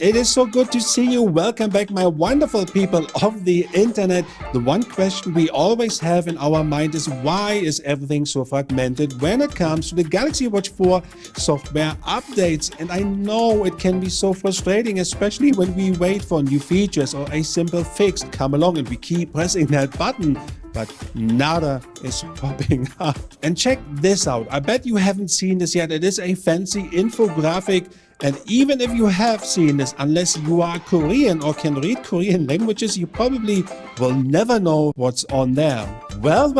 It is so good to see you. Welcome back, my wonderful people of the internet. The one question we always have in our mind is, why is everything so fragmented when it comes to the Galaxy Watch 4 software updates? And I know it can be so frustrating, especially when we wait for new features or a simple fix to come along and we keep pressing that button, but nada is popping up. And check this out. I bet you haven't seen this yet. It is a fancy infographic. And even if you have seen this, unless you are Korean or can read Korean languages, you probably will never know what's on there. Well,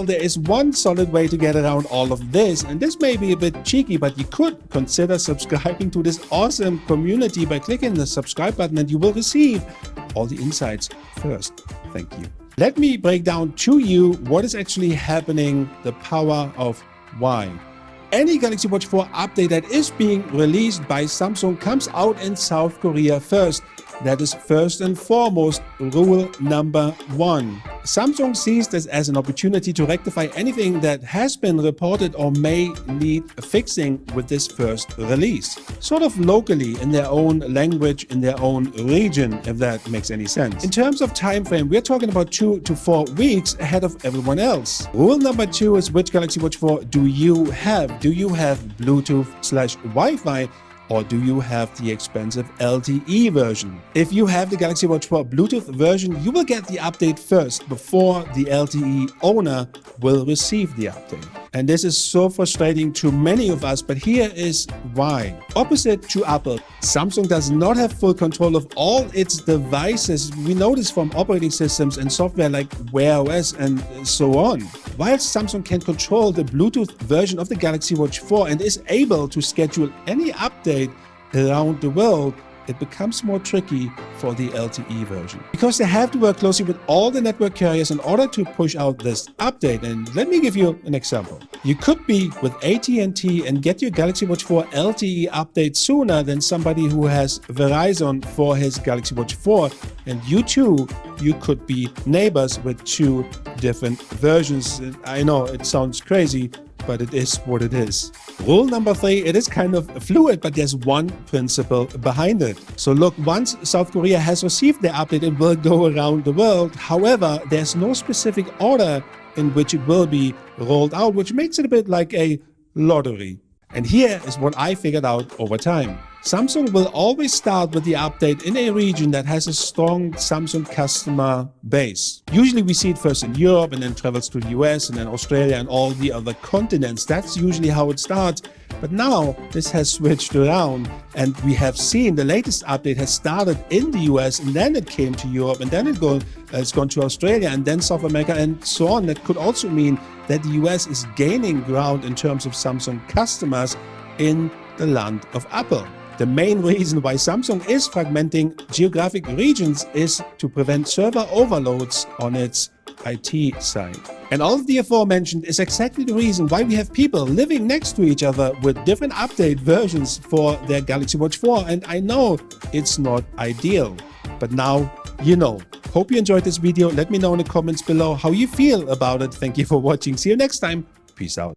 there is one solid way to get around all of this. And this may be a bit cheeky, but you could consider subscribing to this awesome community by clicking the subscribe button, and you will receive all the insights first. Thank you. Let me break down to you what is actually happening, the power of why. Any Galaxy Watch 4 update that is being released by Samsung comes out in South Korea first. That is first and foremost rule number one. Samsung sees this as an opportunity to rectify anything that has been reported or may need fixing with this first release. Sort of locally, in their own language, in their own region, if that makes any sense. In terms of time frame, we're talking about 2 to 4 weeks ahead of everyone else. Rule number two is, which Galaxy Watch 4 do you have? Do you have Bluetooth/Wi-Fi? Or do you have the expensive LTE version? If you have the Galaxy Watch 4 Bluetooth version, you will get the update first before the LTE owner will receive the update. And this is so frustrating to many of us, but here is why. Opposite to Apple, Samsung does not have full control of all its devices. We know this from operating systems and software like Wear OS and so on. While Samsung can control the Bluetooth version of the Galaxy Watch 4 and is able to schedule any update around the world, it becomes more tricky for the LTE version, because they have to work closely with all the network carriers in order to push out this update. And let me give you an example. You could be with AT&T and get your Galaxy Watch 4 LTE update sooner than somebody who has Verizon for his Galaxy Watch 4, and you could be neighbors with two different versions. I know it sounds crazy, but it is what it is. Rule number three, it is kind of fluid, but there's one principle behind it. So look, once South Korea has received their update, it will go around the world. However, there's no specific order in which it will be rolled out, which makes it a bit like a lottery. And here is what I figured out over time. Samsung will always start with the update in a region that has a strong Samsung customer base. Usually we see it first in Europe and then travels to the US and then Australia and all the other continents. That's usually how it starts. But now this has switched around, and we have seen the latest update has started in the US, and then it came to Europe, and then it's gone to Australia and then South America and so on. That could also mean that the US is gaining ground in terms of Samsung customers in the land of Apple. The main reason why Samsung is fragmenting geographic regions is to prevent server overloads on its IT side. And all of the aforementioned is exactly the reason why we have people living next to each other with different update versions for their Galaxy Watch 4. And I know it's not ideal, but now you know. Hope you enjoyed this video. Let me know in the comments below how you feel about it. Thank you for watching. See you next time. Peace out.